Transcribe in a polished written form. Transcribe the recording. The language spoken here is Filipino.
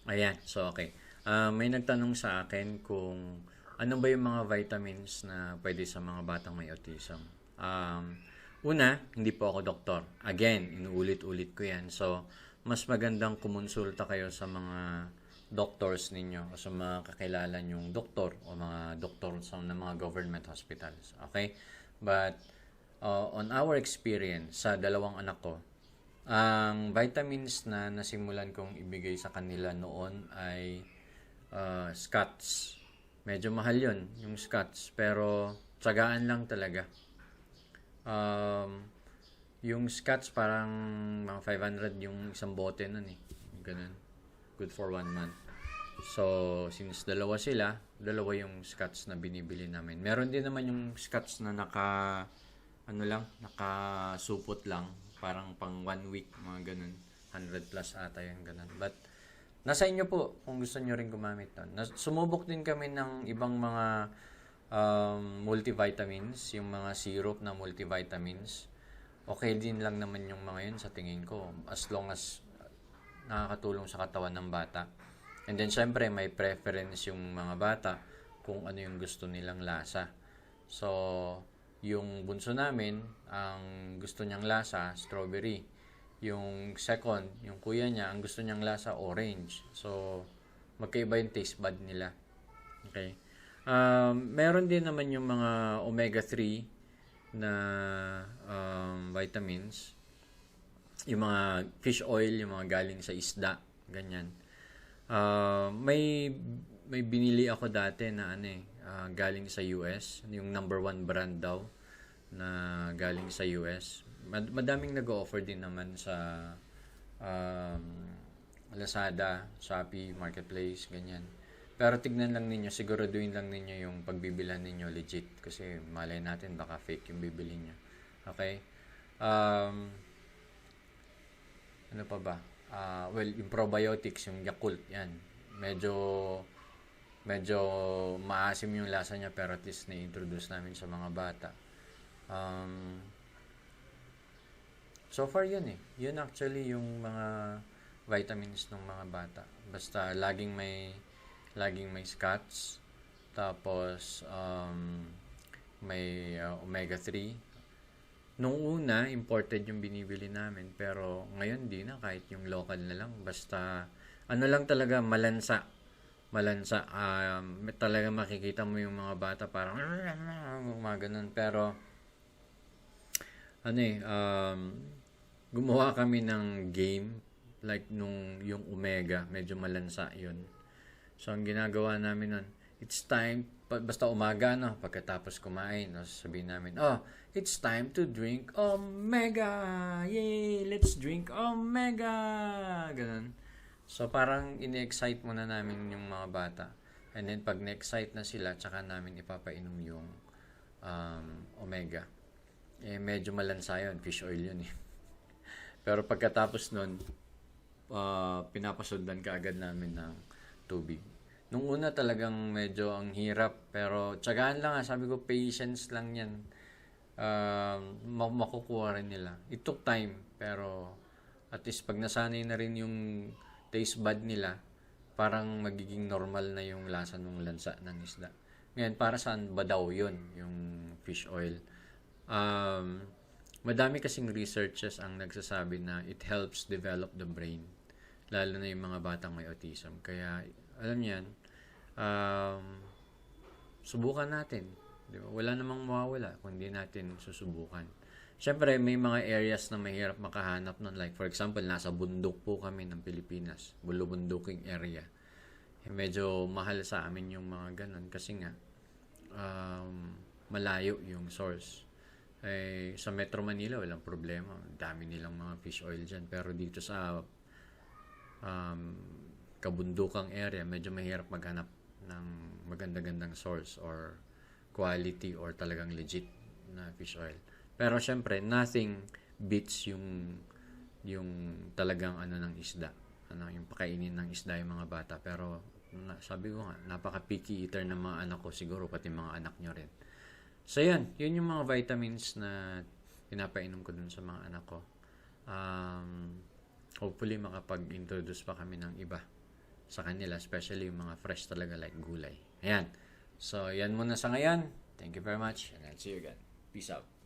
Ayan, so okay. May nagtanong sa akin kung ano ba yung mga vitamins na pwede sa mga batang may autism. Una, hindi po ako doktor. Again, inuulit-ulit ko yan. So, mas magandang kumonsulta kayo sa mga doctors ninyo o sa mga kakilala nyong doktor o mga doktor sa mga government hospitals. Okay? But, on our experience sa dalawang anak ko, ang vitamins na nasimulan kong ibigay sa kanila noon ay Scots. Medyo mahal yon yung Scots, pero tsagaan lang talaga. Um, yung Scots parang mga 500 yung isang bote nun eh. Ganun. Good for 1 month. So, since dalawa sila, dalawa yung Scots na binibili namin. Meron din naman yung Scots na nakasupot lang. Parang pang 1 week, mga ganun. 100 plus ata yung ganun. But, nasa inyo po kung gusto nyo rin gumamit nun. Sumubok din kami ng ibang mga multivitamins, yung mga syrup na multivitamins. Okay din lang naman yung mga yun sa tingin ko. As long as nakakatulong sa katawan ng bata. And then, syempre, may preference yung mga bata kung ano yung gusto nilang lasa. So, yung bunso namin, ang gusto niyang lasa, strawberry. Yung second, yung kuya niya, ang gusto niyang lasa, orange. So, magkaiba yung taste bud nila. Okay. Meron din naman yung mga omega-3 na vitamins. Yung mga fish oil, yung mga galing sa isda, ganyan. May binili ako dati na galing sa US, yung number one brand daw na galing sa US. Madaming nag-offer din naman sa um, Lazada, Shopee, Marketplace, ganyan. Pero tignan lang ninyo, siguraduhin lang ninyo yung pagbibilan ninyo legit kasi malay natin baka fake yung bibili nyo. Okay? Um, ano pa ba? Well, yung probiotics, yung Yakult, yan. Medyo medyo maasim yung lasa niya pero at least na-introduce namin sa mga bata. Um, so far yun eh. Yun actually yung mga vitamins ng mga bata. Basta laging may Scots, tapos may omega-3. Nung una, imported yung binibili namin, pero ngayon di na, kahit yung local na lang. Basta, ano lang talaga, malansa. Malansa. Talaga makikita mo yung mga bata parang, mga ganun. Pero, gumawa kami ng game, like yung Omega, medyo malansa yun. So, ang ginagawa namin nun, it's time, basta umaga, no, pagkatapos kumain, no, sabihin namin, oh, it's time to drink Omega! Yay! Let's drink Omega! Ganun. So, parang ini-excite muna namin yung mga bata. And then, pag na-excite na sila, tsaka namin ipapainom yung Omega. Medyo malansa yun. Fish oil yun eh. Pero pagkatapos nun, pinapasundan ka agad namin ng tubig. Nung una talagang medyo ang hirap, pero tsagaan lang sabi ko, patience lang yan. Makukuha rin nila. It took time, pero at least pag nasanay na rin yung taste bud nila, parang magiging normal na yung lasa ng lansa ng isda. Ngayon, para saan ba daw yun, yung fish oil? Madami kasing researches ang nagsasabi na it helps develop the brain, lalo na yung mga batang may autism. Kaya, alam niyan, subukan natin. Di ba? Wala namang mawawala kung hindi natin susubukan. Siyempre, may mga areas na mahirap makahanap nun. Like, for example, nasa bundok po kami ng Pilipinas. Bulubunduking area. Medyo mahal sa amin yung mga ganun. Kasi nga, malayo yung source. Sa Metro Manila, walang problema. Dami nilang mga fish oil dyan. Pero dito sa kabundukang area, medyo mahirap maghanap ng maganda-gandang source or quality or talagang legit na fish oil. Pero syempre, nothing beats yung talagang ng isda. Yung pakainin ng isda yung mga bata. Pero sabi ko nga, napaka-picky eater ng mga anak ko siguro, pati mga anak nyo rin. So yan, yun yung mga vitamins na pinapainom ko dun sa mga anak ko. Hopefully makapag-introduce pa kami ng iba sa kanila, especially yung mga fresh talaga like gulay. Ayan. So, yan muna sa ngayon. Thank you very much and I'll see you again. Peace out.